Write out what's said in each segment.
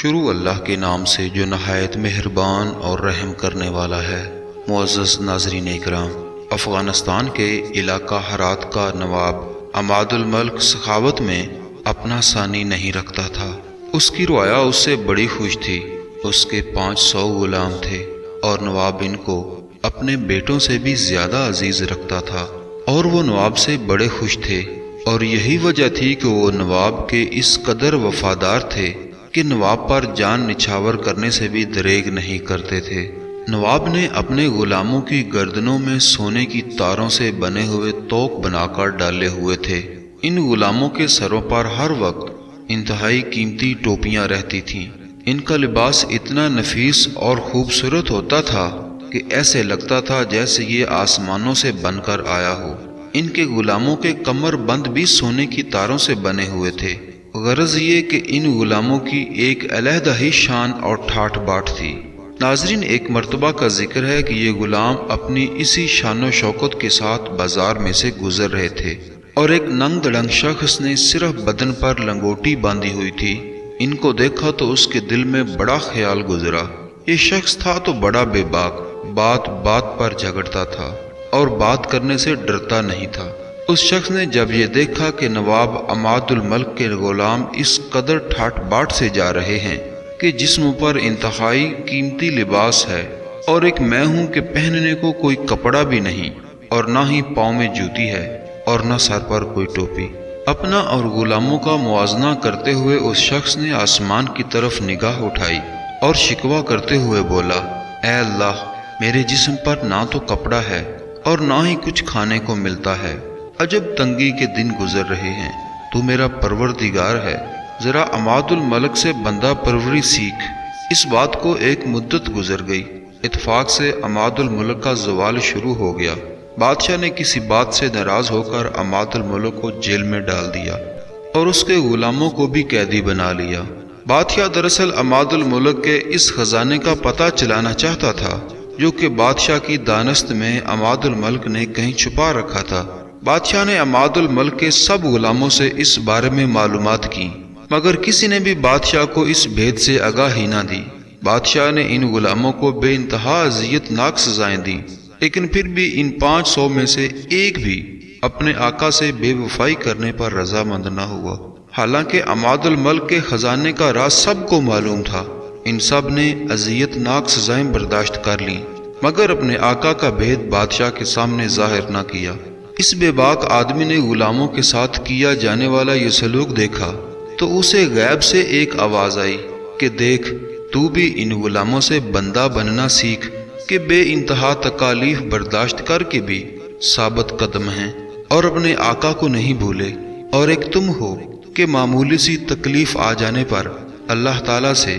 شروع اللہ کے نام سے جو نہایت مہربان اور رحم کرنے والا ہے۔ معزز ناظرین اکرام، افغانستان کے علاقہ ہرات کا نواب عماد الملک سخاوت میں اپنا ثانی نہیں رکھتا تھا۔ اس کی رعایا اس سے بڑی خوش تھی۔ اس کے 500 غلام تھے اور نواب ان کو اپنے بیٹوں سے بھی زیادہ عزیز رکھتا تھا، اور وہ نواب سے بڑے خوش تھے، اور یہی وجہ تھی کہ وہ نواب کے اس قدر وفادار تھے کہ نواب پر جان نچھاور کرنے سے بھی دریغ نہیں کرتے تھے۔ نواب نے اپنے غلاموں کی گردنوں میں سونے کی تاروں سے بنے ہوئے توق بنا کر ڈالے ہوئے تھے۔ ان غلاموں کے سروں پر ہر وقت انتہائی قیمتی ٹوپیاں رہتی تھیں۔ ان کا لباس اتنا نفیس اور خوبصورت ہوتا تھا کہ ایسے لگتا تھا جیسے یہ آسمانوں سے بن کر آیا ہو۔ ان کے غلاموں کے کمر بند بھی سونے کی تاروں سے بنے ہوئے تھے۔ غرض یہ کہ ان غلاموں کی ایک علیحدہ ہی شان اور ٹھاٹھ باٹھ تھی۔ ناظرین، ایک مرتبہ کا ذکر ہے کہ یہ غلام اپنی اسی شان و شوکت کے ساتھ بازار میں سے گزر رہے تھے، اور ایک ننگ دڑنگ شخص نے صرف بدن پر لنگوٹی باندھی ہوئی تھی۔ ان کو دیکھا تو اس کے دل میں بڑا خیال گزرا۔ یہ شخص تھا تو بڑا بے باک، بات بات پر جھگڑتا تھا اور بات کرنے سے ڈرتا نہیں تھا۔ اس شخص نے جب یہ دیکھا کہ نواب عماد الملک کے غلام اس قدر ٹھاٹ باٹ سے جا رہے ہیں کہ جسم پر انتہائی قیمتی لباس ہے، اور ایک میں ہوں کہ پہننے کو کوئی کپڑا بھی نہیں، اور نہ ہی پاؤں میں جوتی ہے، اور نہ سر پر کوئی ٹوپی۔ اپنا اور غلاموں کا موازنہ کرتے ہوئے اس شخص نے آسمان کی طرف نگاہ اٹھائی اور شکوہ کرتے ہوئے بولا، اے اللہ، میرے جسم پر نہ تو کپڑا ہے اور نہ ہی کچھ کھانے کو ملتا ہے۔ عجب تنگی کے دن گزر رہے ہیں۔ تو میرا پروردگار ہے، ذرا عماد الملک سے بندہ پروری سیکھ۔ اس بات کو ایک مدت گزر گئی۔ اتفاق سے عماد الملک کا زوال شروع ہو گیا۔ بادشاہ نے کسی بات سے ناراض ہو کر عماد الملک کو جیل میں ڈال دیا اور اس کے غلاموں کو بھی قیدی بنا لیا۔ بادشاہ دراصل عماد الملک کے اس خزانے کا پتہ چلانا چاہتا تھا جو کہ بادشاہ کی دانست میں عماد الملک نے کہیں چھپا رکھا تھا۔ بادشاہ نے عماد الملک کے سب غلاموں سے اس بارے میں معلومات کی، مگر کسی نے بھی بادشاہ کو اس بھید سے آگاہی نہ دی۔ بادشاہ نے ان غلاموں کو بے انتہا اذیت ناک سزائیں دی، لیکن پھر بھی ان 500 میں سے ایک بھی اپنے آقا سے بے وفائی کرنے پر رضامند نہ ہوا۔ حالانکہ عماد الملک کے خزانے کا راز سب کو معلوم تھا۔ ان سب نے اذیت ناک سزائیں برداشت کر لیں، مگر اپنے آقا کا بھید بادشاہ کے سامنے ظاہر نہ کیا۔ اس بے باک آدمی نے غلاموں کے ساتھ کیا جانے والا یہ سلوک دیکھا تو اسے غیب سے ایک آواز آئی کہ دیکھ، تو بھی ان غلاموں سے بندہ بننا سیکھ کہ بے انتہا تکالیف برداشت کر کے بھی ثابت قدم ہیں اور اپنے آقا کو نہیں بھولے، اور ایک تم ہو کہ معمولی سی تکلیف آ جانے پر اللہ تعالیٰ سے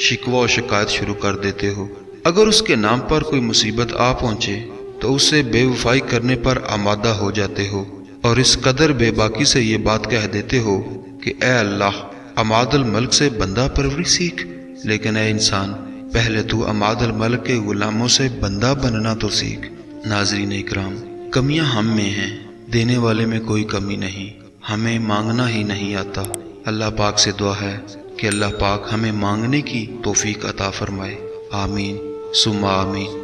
شکوہ و شکایت شروع کر دیتے ہو۔ اگر اس کے نام پر کوئی مصیبت آ پہنچے تو اس سے بے وفائی کرنے پر آمادہ ہو جاتے ہو، اور اس قدر بے باکی سے یہ بات کہہ دیتے ہو کہ اے اللہ، عماد الملک سے بندہ پروری سیکھ۔ لیکن اے انسان، پہلے تو عماد الملک کے غلاموں سے بندہ بننا تو سیکھ۔ ناظرین اکرام، کمیاں ہم میں ہیں، دینے والے میں کوئی کمی نہیں، ہمیں مانگنا ہی نہیں آتا۔ اللہ پاک سے دعا ہے کہ اللہ پاک ہمیں مانگنے کی توفیق عطا فرمائے۔ آمین ثم آمین۔